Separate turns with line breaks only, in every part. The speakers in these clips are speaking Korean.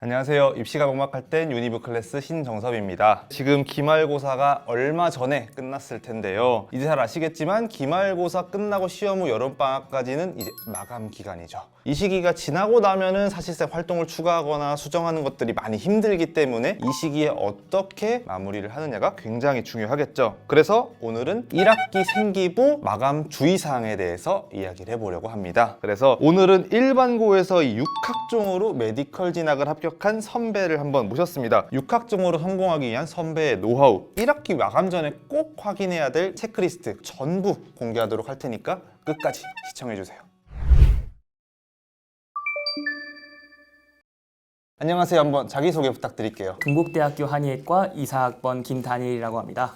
안녕하세요. 입시가 막막할 땐 유니브 클래스 신정섭입니다. 지금 기말고사가 얼마 전에 끝났을 텐데요. 이제 잘 아시겠지만 기말고사 끝나고 시험 후 여름방학까지는 이제 마감 기간이죠. 이 시기가 지나고 나면은 사실상 활동을 추가하거나 수정하는 것들이 많이 힘들기 때문에 이 시기에 어떻게 마무리를 하느냐가 굉장히 중요하겠죠. 그래서 오늘은 1학기 생기부 마감 주의사항에 대해서 이야기를 해보려고 합니다. 그래서 오늘은 일반고에서 이 6학종으로 메디컬 진학을 합격한 선배를 한번 모셨습니다. 6학종으로 성공하기 위한 선배의 노하우, 1학기 마감 전에 꼭 확인해야 될 체크리스트 전부 공개하도록 할 테니까 끝까지 시청해주세요. 안녕하세요. 한번 자기소개 부탁드릴게요.
동국대학교 한의학과 2사학번 김다니엘이라고 합니다.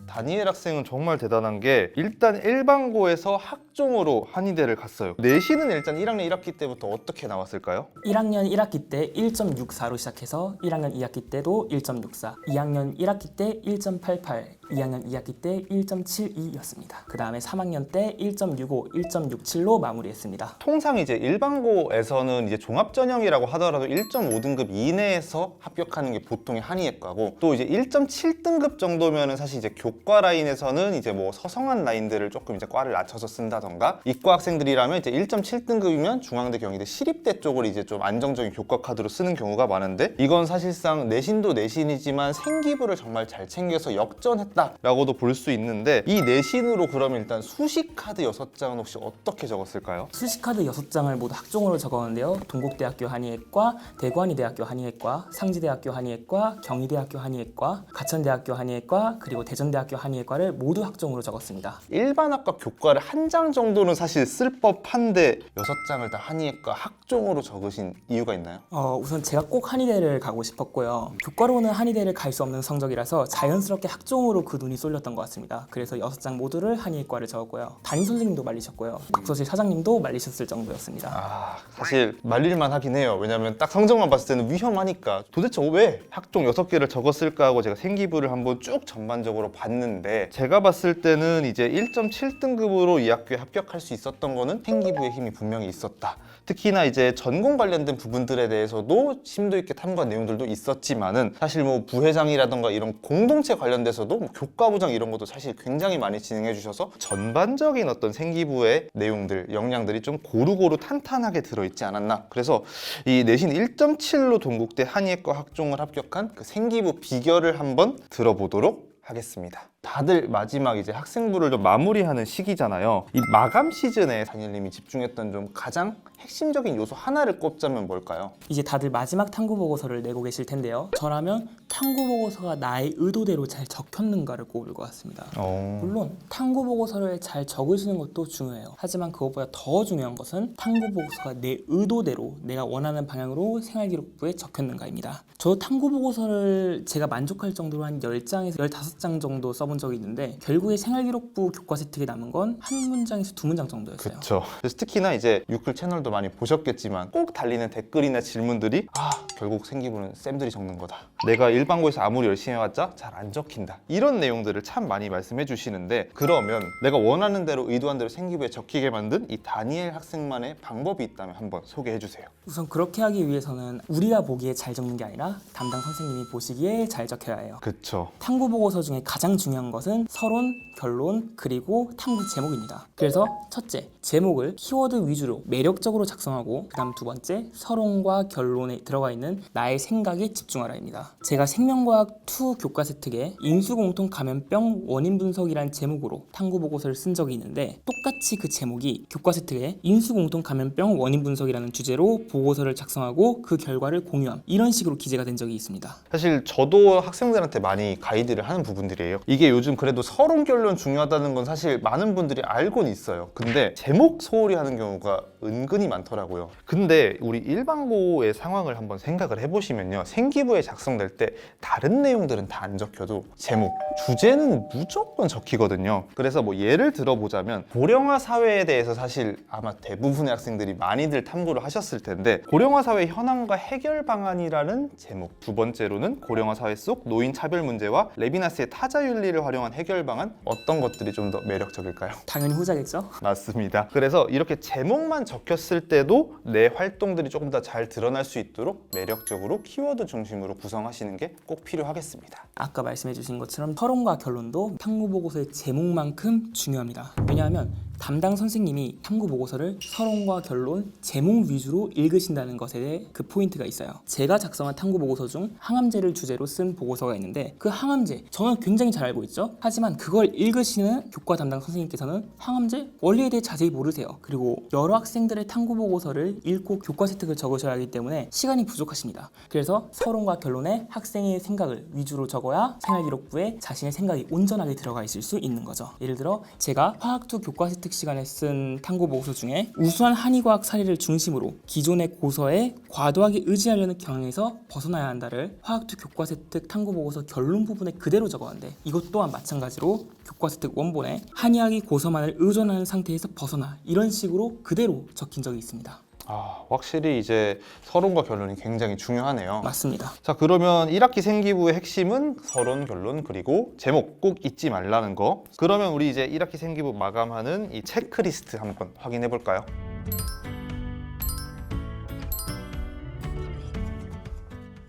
다니엘 학생은 정말 대단한 게 일단 일반고에서 학종으로 한의대를 갔어요. 내신은 일단 1학년 1학기 때부터 어떻게 나왔을까요?
1학년 1학기 때 1.64로 시작해서 1학년 2학기 때도 1.64, 2학년 1학기 때 1.88, 2학년 2학기 때 1.72였습니다. 그 다음에 3학년 때 1.65, 1.67로 마무리했습니다.
통상 이제 일반고에서는 이제 종합전형이라고 하더라도 1.5등급 이내에서 합격하는 게 보통의 한의학과고, 또 이제 1.7등급 정도면은 사실 이제 교과 라인에서는 이제 뭐 서성한 라인들을 조금 이제 과를 낮춰서 쓴다던가, 이과 학생들이라면 이제 1.7등급이면 중앙대, 경희대, 시립대 쪽을 이제 좀 안정적인 교과 카드로 쓰는 경우가 많은데, 이건 사실상 내신도 내신이지만 생기부를 정말 잘 챙겨서 역전했다 라고도 볼 수 있는데, 이 내신으로 그러면 일단 수식 카드 6장은 혹시 어떻게 적었을까요?
수식카드 6장을 모두 학종으로 적었는데요. 동국대학교 한의학과, 대구한의대학교 한의학과, 상지대학교 한의학과, 경희대학교 한의학과, 가천대학교 한의학과, 그리고 대전대학교 한의학과를 모두 학종으로 적었습니다.
일반 학과 교과를 한 장 정도는 사실 쓸 법한데 6장을 다 한의학과 학종으로 적으신 이유가 있나요?
우선 제가 꼭 한의대를 가고 싶었고요. 교과로는 한의대를 갈 수 없는 성적이라서 자연스럽게 학종으로 그 눈이 쏠렸던 것 같습니다. 그래서 6장 모두를 한의과를 적었고요. 담임 선생님도 말리셨고요. 독서실 사장님도 말리셨을 정도였습니다.
사실 말릴만 하긴 해요. 왜냐면 딱 성적만 봤을 때는 위험하니까 도대체 왜 학종 6개를 적었을까 하고 제가 생기부를 한번 쭉 전반적으로 봤는데, 제가 봤을 때는 이제 1.7등급으로 이 학교에 합격할 수 있었던 거는 생기부의 힘이 분명히 있었다. 특히나 이제 전공 관련된 부분들에 대해서도 심도 있게 탐구한 내용들도 있었지만은, 사실 뭐 부회장이라던가 이런 공동체 관련돼서도 뭐 교과부장 이런 것도 사실 굉장히 많이 진행해 주셔서 전반적인 어떤 생기부의 내용들, 역량들이 좀 고루고루 탄탄하게 들어있지 않았나. 그래서 이 내신 1.7로 동국대 한의학과 학종을 합격한 그 생기부 비결을 한번 들어보도록 하겠습니다. 다들 마지막 이제 학생부를 좀 마무리하는 시기잖아요. 이 마감 시즌에 다니엘님이 집중했던 좀 가장 핵심적인 요소 하나를 꼽자면 뭘까요?
이제 다들 마지막 탐구 보고서를 내고 계실 텐데요. 저라면 탐구 보고서가 나의 의도대로 잘 적혔는가를 꼽을 것 같습니다. 물론 탐구 보고서를 잘 적으시는 것도 중요해요. 하지만 그것보다 더 중요한 것은 탐구 보고서가 내 의도대로 내가 원하는 방향으로 생활기록부에 적혔는가입니다. 저 탐구 보고서를 제가 만족할 정도로 한 10장에서 15장 정도 써본 적이 있는데, 결국에 생활기록부 교과 세트에 남은 건 한 문장에서 2문장 정도였어요.
그렇죠. 그래서 특히나 이제 유클 채널도 많이 보셨겠지만 꼭 달리는 댓글이나 질문들이 결국 생기부는 쌤들이 적는 거다. 내가 일반고에서 아무리 열심히 해봤자 잘 안 적힌다. 이런 내용들을 참 많이 말씀해 주시는데, 그러면 내가 원하는 대로 의도한 대로 생기부에 적히게 만든 이 다니엘 학생만의 방법이 있다면 한번 소개해 주세요.
우선 그렇게 하기 위해서는 우리가 보기에 잘 적는 게 아니라 담당 선생님이 보시기에 잘 적혀야 해요.
그렇죠.
탐구 보고서 중에 가장 중요한 것은 서론, 결론, 그리고 탐구 제목입니다. 그래서 첫째, 제목을 키워드 위주로 매력적으로 작성하고, 그 다음 두 번째, 서론과 결론에 들어가 있는 나의 생각에 집중하라입니다. 제가 생명과학 2 교과 세트에 인수공통 감염병 원인 분석이라는 제목으로 탐구 보고서를 쓴 적이 있는데, 똑같이 그 제목이 교과 세트에 인수공통 감염병 원인 분석이라는 주제로 보고서를 작성하고 그 결과를 공유함, 이런 식으로 기재가 된 적이 있습니다.
사실 저도 학생들한테 많이 가이드를 하는 부분들이에요. 이게 요즘 그래도 서론 결론 중요하다는 건 사실 많은 분들이 알고는 있어요. 근데 제목 소홀히 하는 경우가 은근히 많더라고요. 근데 우리 일반고의 상황을 한번 생각을 해보시면요, 생기부에 작성될 때 다른 내용들은 다 안 적혀도 제목, 주제는 무조건 적히거든요. 그래서 뭐 예를 들어보자면 고령화 사회에 대해서 사실 아마 대부분의 학생들이 많이들 탐구를 하셨을 텐데, 고령화 사회 현황과 해결 방안이라는 제목, 두 번째로는 고령화 사회 속 노인 차별 문제와 레비나스의 타자윤리를 습관을 활용한 해결 방안 어떤 것들이 좀 더 매력적일까요?
당연히 후자겠죠?
맞습니다. 그래서 이렇게 제목만 적혔을 때도 내 활동들이 조금 더 잘 드러날 수 있도록 매력적으로 키워드 중심으로 구성하시는 게 꼭 필요하겠습니다.
아까 말씀해 주신 것처럼 서론과 결론도 탐구 보고서의 제목만큼 중요합니다. 왜냐하면 담당 선생님이 탐구 보고서를 서론과 결론, 제목 위주로 읽으신다는 것에 대해 그 포인트가 있어요. 제가 작성한 탐구 보고서 중 항암제를 주제로 쓴 보고서가 있는데 그 항암제 저는 굉장히 잘 알고 있죠. 하지만 그걸 읽으시는 교과 담당 선생님께서는 항암제 원리에 대해 자세히 모르세요. 그리고 여러 학생들의 탐구 보고서를 읽고 교과 세특을 적으셔야 하기 때문에 시간이 부족하십니다. 그래서 서론과 결론에 학생의 생각을 위주로 적어야 생활기록부에 자신의 생각이 온전하게 들어가 있을 수 있는 거죠. 예를 들어 제가 화학2 교과 세특 시간에 쓴 탐구 보고서 중에 우수한 한의과학 사례를 중심으로 기존의 고서에 과도하게 의지하려는 경향에서 벗어나야 한다를 화학2 교과 세특 탐구 보고서 결론 부분에 그대로 적었는데 이것 또한 마찬가지로 교과 세특 원본에 한의학이 고서만을 의존하는 상태에서 벗어나 이런 식으로 그대로 적힌 적이 있습니다.
확실히 이제 서론과 결론이 굉장히 중요하네요.
맞습니다.
자, 그러면 1학기 생기부의 핵심은 서론, 결론, 그리고 제목 꼭 잊지 말라는 거. 그러면 우리 이제 1학기 생기부 마감하는 이 체크리스트 한번 확인해 볼까요?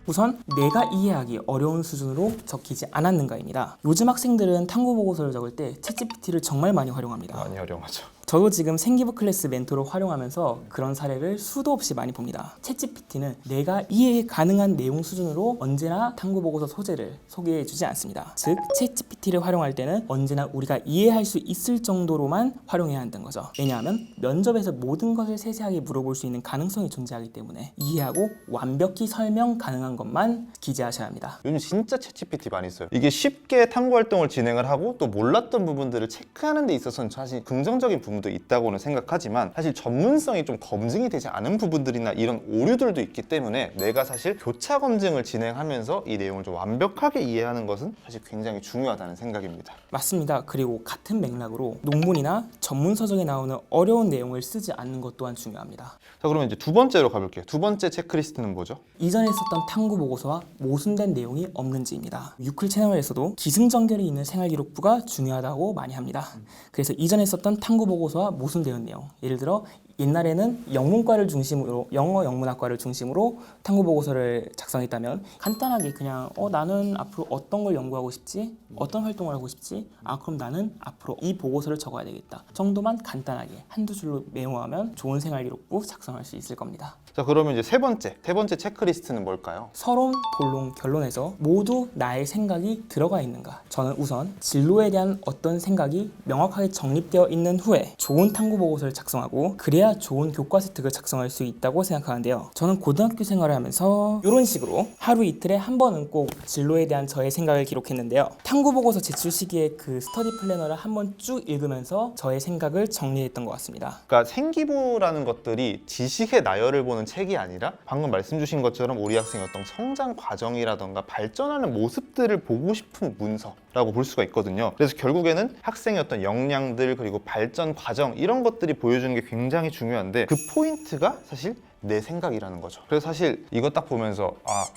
우선 내가 이해하기 어려운 수준으로 적히지 않았는가입니다. 요즘 학생들은 탐구 보고서를 적을 때 챗GPT를 정말 많이 활용합니다.
많이 활용하죠.
저도 지금 생기부 클래스 멘토를 활용하면서 그런 사례를 수도 없이 많이 봅니다. 챗GPT는 내가 이해 가능한 내용 수준으로 언제나 탐구 보고서 소재를 소개해주지 않습니다. 즉 챗GPT를 활용할 때는 언제나 우리가 이해할 수 있을 정도로만 활용해야 한다는 거죠. 왜냐하면 면접에서 모든 것을 세세하게 물어볼 수 있는 가능성이 존재하기 때문에 이해하고 완벽히 설명 가능한 것만 기재하셔야 합니다.
요즘 진짜 챗GPT 많이 써요. 이게 쉽게 탐구 활동을 진행을 하고 또 몰랐던 부분들을 체크하는 데 있어서는 사실 긍정적인 부분도 있다고는 생각하지만 사실 전문성이 좀 검증이 되지 않은 부분들이나 이런 오류들도 있기 때문에 내가 사실 교차 검증을 진행하면서 이 내용을 좀 완벽하게 이해하는 것은 사실 굉장히 중요하다는 생각입니다.
맞습니다. 그리고 같은 맥락으로 논문이나 전문 서적에 나오는 어려운 내용을 쓰지 않는 것 또한 중요합니다.
자, 그러면 이제 두 번째로 가볼게요. 두 번째 체크리스트는 뭐죠?
이전에 썼던 탐구 보고서와 모순된 내용이 없는지입니다. 유클 채널에서도 기승전결이 있는 생활기록부가 중요하다고 많이 합니다. 그래서 이전에 썼던 탐구 보고서와 모순되는 내용, 예를 들어 옛날에는 영문과를 중심으로 영어 영문학과를 중심으로 탐구 보고서를 작성했다면 간단하게 그냥 나는 앞으로 어떤 걸 연구하고 싶지? 어떤 활동을 하고 싶지? 그럼 나는 앞으로 이 보고서를 적어야 되겠다 정도만 간단하게 한두 줄로 메모하면 좋은 생활기록부 작성할 수 있을 겁니다.
자, 그러면 이제 세 번째 체크리스트는 뭘까요?
서론, 본론, 결론에서 모두 나의 생각이 들어가 있는가? 저는 우선 진로에 대한 어떤 생각이 명확하게 정립되어 있는 후에 좋은 탐구 보고서를 작성하고 그래야 좋은 교과 세특을 작성할 수 있다고 생각하는데요. 저는 고등학교 생활을 하면서 이런 식으로 하루 이틀에 한 번은 꼭 진로에 대한 저의 생각을 기록했는데요. 탐구 보고서 제출 시기에 그 스터디 플래너를 한번 쭉 읽으면서 저의 생각을 정리했던 것 같습니다.
그러니까 생기부라는 것들이 지식의 나열을 보는 책이 아니라 방금 말씀 주신 것처럼 우리 학생의 어떤 성장 과정이라던가 발전하는 모습들을 보고 싶은 문서라고 볼 수가 있거든요. 그래서 결국에는 학생의 어떤 역량들 그리고 발전 과정 이런 것들이 보여주는 게 굉장히 중요한데 그 포인트가 사실 내 생각이라는 거죠. 그래서 사실 이거 딱 보면서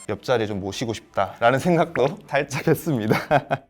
옆자리에 좀 모시고 싶다라는 생각도 살짝 했습니다.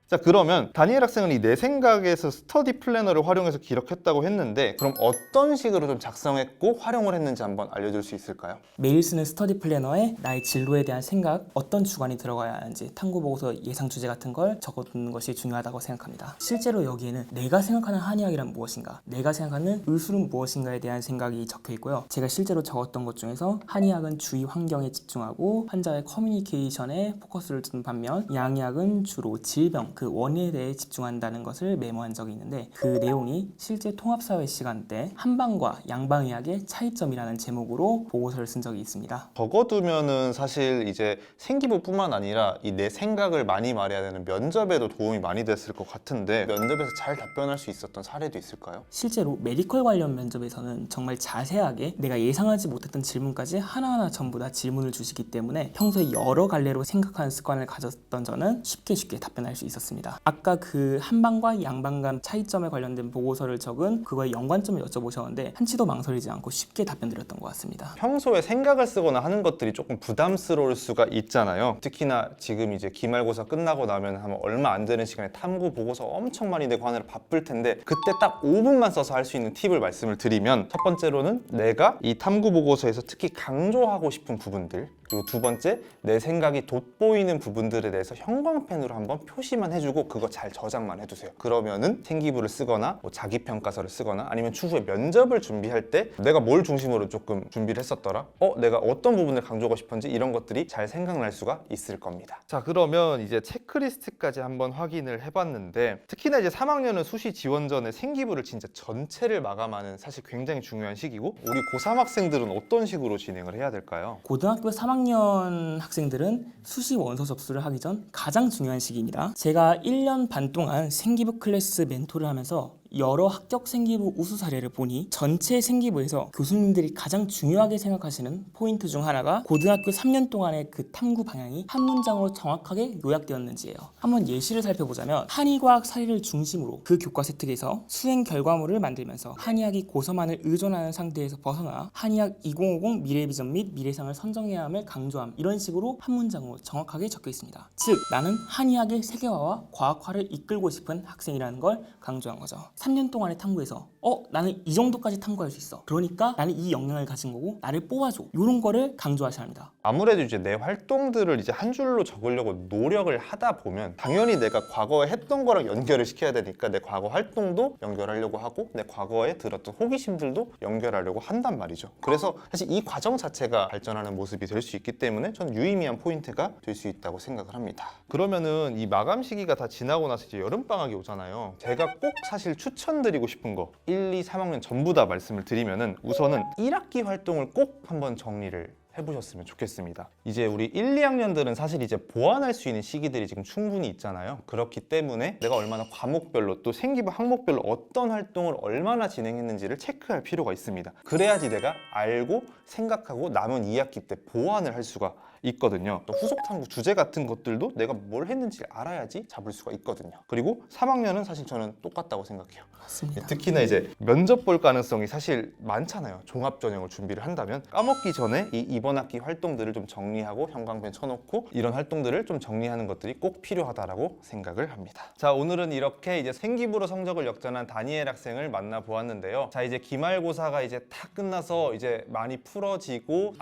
자, 그러면 다니엘 학생은 이 내 생각에서 스터디 플래너를 활용해서 기록했다고 했는데 그럼 어떤 식으로 좀 작성했고 활용을 했는지 한번 알려줄 수 있을까요?
매일 쓰는 스터디 플래너에 나의 진로에 대한 생각, 어떤 주관이 들어가야 하는지 탐구 보고서 예상 주제 같은 걸 적어두는 것이 중요하다고 생각합니다. 실제로 여기에는 내가 생각하는 한의학이란 무엇인가, 내가 생각하는 의술은 무엇인가에 대한 생각이 적혀 있고요. 제가 실제로 적었던 것 중에서 한의학은 주위 환경에 집중하고 환자의 커뮤니케이션에 포커스를 두는 반면 양의학은 주로 질병, 그 원인에 대해 집중한다는 것을 메모한 적이 있는데 그 내용이 실제 통합사회 시간 때 한방과 양방의학의 차이점이라는 제목으로 보고서를 쓴 적이 있습니다.
적어두면은 사실 이제 생기부뿐만 아니라 이 내 생각을 많이 말해야 되는 면접에도 도움이 많이 됐을 것 같은데 면접에서 잘 답변할 수 있었던 사례도 있을까요?
실제로 메디컬 관련 면접에서는 정말 자세하게 내가 예상하지 못했던 질문까지 하나하나 전부 다 질문을 주시기 때문에 평소에 여러 갈래로 생각하는 습관을 가졌던 저는 쉽게 답변할 수 있었습니다. 아까 그 한방과 양방간 차이점에 관련된 보고서를 적은 그거의 연관점을 여쭤보셨는데 한치도 망설이지 않고 쉽게 답변드렸던 것 같습니다.
평소에 생각을 쓰거나 하는 것들이 조금 부담스러울 수가 있잖아요. 특히나 지금 이제 기말고사 끝나고 나면 얼마 안 될 되는 시간에 탐구 보고서 엄청 많이 내고 하느라 바쁠 텐데 그때 딱 5분만 써서 할 수 있는 팁을 말씀을 드리면, 첫 번째로는 내가 이 탐구 보고서에서 특히 강조하고 싶은 부분들, 그리고 두 번째, 내 생각이 돋보이는 부분들에 대해서 형광펜으로 한번 표시만 해주고 그거 잘 저장만 해두세요. 그러면은 생기부를 쓰거나 뭐 자기평가서를 쓰거나 아니면 추후에 면접을 준비할 때 내가 뭘 중심으로 조금 준비를 했었더라? 내가 어떤 부분을 강조하고 싶은지 이런 것들이 잘 생각날 수가 있을 겁니다. 자, 그러면 이제 체크리스트까지 한번 확인을 해봤는데, 특히나 이제 3학년은 수시 지원 전에 생기부를 진짜 전체를 마감하는 사실 굉장히 중요한 시기고, 우리 고3 학생들은 어떤 식으로 진행을 해야 될까요?
고등학교 3학년 학생들은 수시 원서 접수를 하기 전 가장 중요한 시기입니다. 제가 1년 반 동안 생기부 클래스 멘토를 하면서 여러 합격 생기부 우수 사례를 보니 전체 생기부에서 교수님들이 가장 중요하게 생각하시는 포인트 중 하나가 고등학교 3년 동안의 그 탐구 방향이 한 문장으로 정확하게 요약되었는지예요. 한번 예시를 살펴보자면, 한의과학 사례를 중심으로 그 교과 세특에서 수행 결과물을 만들면서 한의학이 고서만을 의존하는 상태에서 벗어나 한의학 2050 미래비전 및 미래상을 선정해야 함을 강조함, 이런 식으로 한 문장으로 정확하게 적혀 있습니다. 즉, 나는 한의학의 세계화와 과학화를 이끌고 싶은 학생이라는 걸 강조한 거죠. 3년 동안의 탐구에서 나는 이 정도까지 탐구할 수 있어, 그러니까 나는 이 역량을 가진 거고 나를 뽑아줘, 이런 거를 강조하셔야 합니다.
아무래도 이제 내 활동들을 이제 한 줄로 적으려고 노력을 하다 보면 당연히 내가 과거에 했던 거랑 연결을 시켜야 되니까 내 과거 활동도 연결하려고 하고 내 과거에 들었던 호기심들도 연결하려고 한단 말이죠. 그래서 사실 이 과정 자체가 발전하는 모습이 될 수 있기 때문에 전 유의미한 포인트가 될 수 있다고 생각을 합니다. 그러면은 이 마감 시기가 다 지나고 나서 이제 여름방학이 오잖아요. 제가 꼭 사실 추천드리고 싶은 거 1, 2, 3학년 전부 다 말씀을 드리면은, 우선은 1학기 활동을 꼭 한번 정리를 해보셨으면 좋겠습니다. 이제 우리 1, 2학년들은 사실 이제 보완할 수 있는 시기들이 지금 충분히 있잖아요. 그렇기 때문에 내가 얼마나 과목별로 또 생기부 항목별로 어떤 활동을 얼마나 진행했는지를 체크할 필요가 있습니다. 그래야지 내가 알고 생각하고 남은 2학기 때 보완을 할 수가 있거든요. 또 후속 탐구 주제 같은 것들도 내가 뭘 했는지 알아야지 잡을 수가 있거든요. 그리고 3학년은 사실 저는 똑같다고 생각해요.
맞습니다.
특히나 이제 면접 볼 가능성이 사실 많잖아요. 종합전형을 준비를 한다면 까먹기 전에 이번 학기 활동들을 좀 정리하고 형광펜 쳐놓고 이런 활동들을 좀 정리하는 것들이 꼭 필요하다라고 생각을 합니다. 자, 오늘은 이렇게 이제 생기부로 성적을 역전한 다니엘 학생을 만나보았는데요. 자, 이제 기말고사가 이제 다 끝나서 이제 많이 풀어지고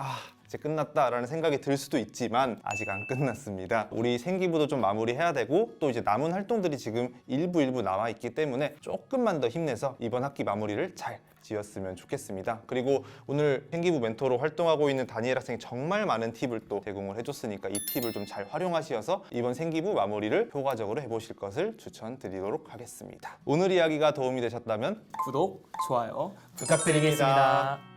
이제 끝났다라는 생각이 들 수도 있지만 아직 안 끝났습니다. 우리 생기부도 좀 마무리해야 되고 또 이제 남은 활동들이 지금 일부 남아있기 때문에 조금만 더 힘내서 이번 학기 마무리를 잘 지었으면 좋겠습니다. 그리고 오늘 생기부 멘토로 활동하고 있는 다니엘 학생이 정말 많은 팁을 또 제공을 해줬으니까 이 팁을 좀 잘 활용하셔서 이번 생기부 마무리를 효과적으로 해보실 것을 추천드리도록 하겠습니다. 오늘 이야기가 도움이 되셨다면
구독, 좋아요
부탁드리겠습니다.